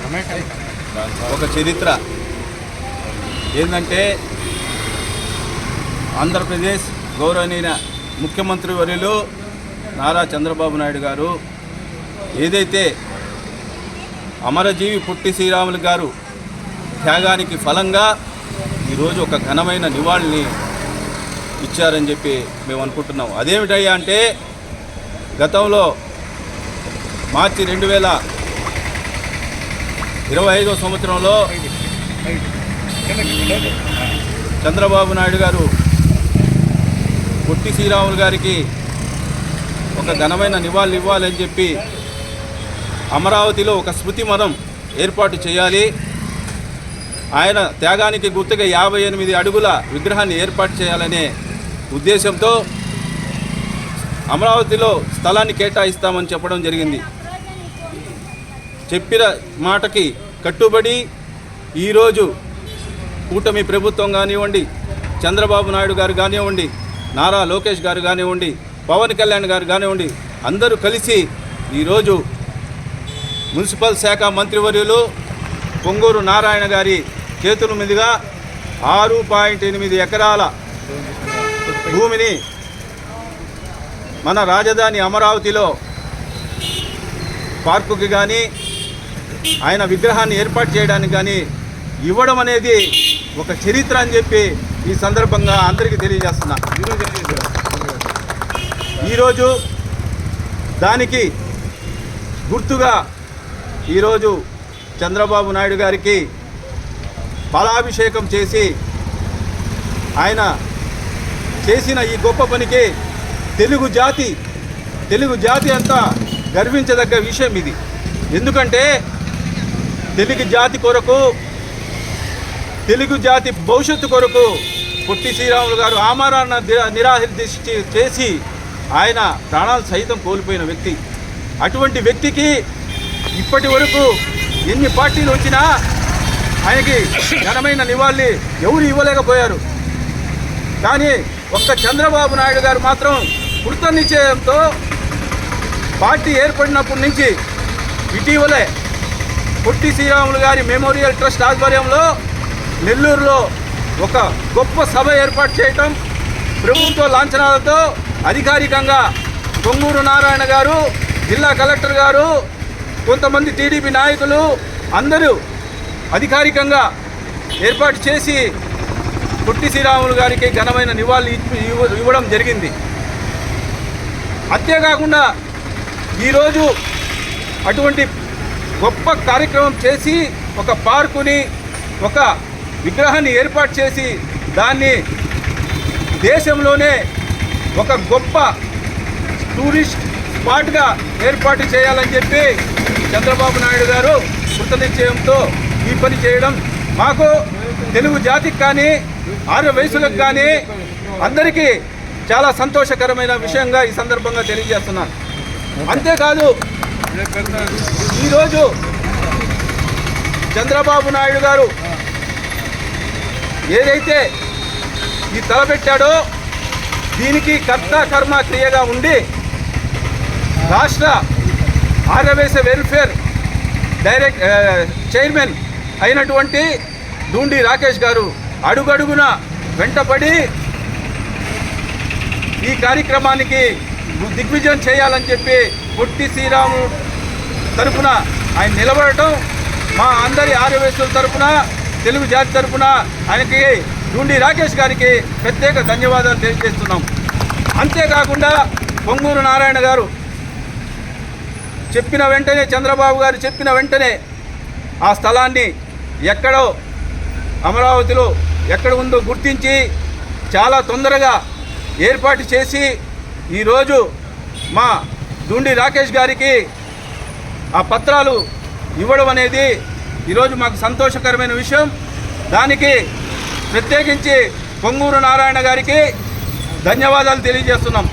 ఒక చరిత్ర ఏంటంటే ఆంధ్రప్రదేశ్ గౌరవనీయ ముఖ్యమంత్రి వర్యులు నారా చంద్రబాబు నాయుడు గారు ఏదైతే అమరజీవి పొట్టి శ్రీరాములు గారు త్యాగానికి ఫలంగా ఈరోజు ఒక ఘనమైన నివాళిని ఇచ్చారని చెప్పి మేము అనుకుంటున్నాం. అదేమిటయ్యా అంటే గతంలో మార్చి 2025 సంవత్సరంలో చంద్రబాబు నాయుడు గారు పొట్టి శ్రీరాములు గారికి ఒక ఘనమైన నివాళులు ఇవ్వాలని చెప్పి అమరావతిలో ఒక స్మృతి వనం ఏర్పాటు చేయాలి, ఆయన త్యాగానికి గుర్తుగా 58 అడుగుల విగ్రహాన్ని ఏర్పాటు చేయాలనే ఉద్దేశంతో అమరావతిలో స్థలాన్ని కేటాయిస్తామని చెప్పడం జరిగింది. చెప్పిన మాటకి కట్టుబడి ఈరోజు కూటమి ప్రభుత్వం కానివ్వండి, చంద్రబాబు నాయుడు గారు కానివ్వండి, నారా లోకేష్ గారు కానివ్వండి, పవన్ కళ్యాణ్ గారు కానివ్వండి, అందరూ కలిసి ఈరోజు మున్సిపల్ శాఖ మంత్రివర్యులు పొంగూరు నారాయణ గారి చేతుల మీదుగా 6.8 ఎకరాల భూమిని మన రాజధాని అమరావతిలో పార్కుకి కానీ ఆయన విగ్రహాన్ని ఏర్పాటు చేయడానికి కానీ ఇవ్వడం అనేది ఒక చరిత్ర అని చెప్పి ఈ సందర్భంగా అందరికీ తెలియజేస్తున్నా. ఈరోజు దానికి గుర్తుగా ఈరోజు చంద్రబాబు నాయుడు గారికి పాలాభిషేకం చేసి ఆయన చేసిన ఈ గొప్ప పనికి తెలుగు జాతి అంతా గర్వించదగ్గ విషయం ఇది. ఎందుకంటే తెలుగు జాతి కొరకు, తెలుగు జాతి భవిష్యత్తు కొరకు పొట్టి శ్రీరాములు గారు ఆమరణ నిరాహార దీక్ష చేసి ఆయన ప్రాణాలు సైతం కోల్పోయిన వ్యక్తి. అటువంటి వ్యక్తికి ఇప్పటి వరకు ఎన్ని పార్టీలు వచ్చినా ఆయనకి ఘనమైన నివాళి ఎవరు ఇవ్వలేకపోయారు. కానీ ఒక్క చంద్రబాబు నాయుడు గారు మాత్రం కృత నిశ్చయంతో పార్టీ ఏర్పడినప్పటి నుంచి ఇటీవలే పొట్టి శ్రీరాములు గారి మెమోరియల్ ట్రస్ట్ ఆధ్వర్యంలో నెల్లూరులో ఒక గొప్ప సభ ఏర్పాటు చేయటం, ప్రభుత్వ లాంఛనాలతో అధికారికంగా పొంగూరు నారాయణ గారు, జిల్లా కలెక్టర్ గారు, కొంతమంది టీడీపీ నాయకులు అందరూ అధికారికంగా ఏర్పాటు చేసి పొట్టి శ్రీరాములు గారికి ఘనమైన నివాళులు ఇవ్వడం జరిగింది. అంతేకాకుండా ఈరోజు అటువంటి గొప్ప కార్యక్రమం చేసి ఒక పార్కుని, ఒక విగ్రహాన్ని ఏర్పాటు చేసి దాన్ని దేశంలోనే ఒక గొప్ప టూరిస్ట్ స్పాట్గా ఏర్పాటు చేయాలని చెప్పి చంద్రబాబు నాయుడు గారు కృతనిశ్చయంతో ఈ పని చేయడం మాకు, తెలుగు జాతికి కానీ, ఆర్య వయసులకు కానీ అందరికీ చాలా సంతోషకరమైన విషయంగా ఈ సందర్భంగా తెలియజేస్తున్నాను. అంతేకాదు ఈరోజు చంద్రబాబు నాయుడు గారు ఏదైతే ఈ తలపెట్టాడో దీనికి కర్త కర్మ క్రియగా ఉండి రాష్ట్ర ఆర్యవైశ్య వెల్ఫేర్ చైర్మన్ అయినటువంటి దూండి రాకేష్ గారు అడుగడుగున వెంటపడి ఈ కార్యక్రమానికి దిగ్విజయం చేయాలని చెప్పి పొట్టి శ్రీరాము తరఫున ఆయన నిలబడటం, మా అందరి ఆర్యవైశ్యుల తరఫున, తెలుగు జాతి తరఫున ఆయనకి దూండి రాకేష్ గారికి ప్రత్యేక ధన్యవాదాలు తెలియజేస్తున్నాం. అంతేకాకుండా పొంగూరు నారాయణ గారు చెప్పిన వెంటనే, చంద్రబాబు గారు చెప్పిన వెంటనే ఆ స్థలాన్ని ఎక్కడో అమరావతిలో ఎక్కడ ఉందో గుర్తించి చాలా తొందరగా ఏర్పాటు చేసి ఈరోజు మా దూండి రాకేష్ గారికి ఆ పత్రాలు ఇవ్వడం అనేది ఈరోజు మాకు సంతోషకరమైన విషయం. దానికి ప్రత్యేకించి పొంగూరు నారాయణ గారికి ధన్యవాదాలు తెలియజేస్తున్నాం.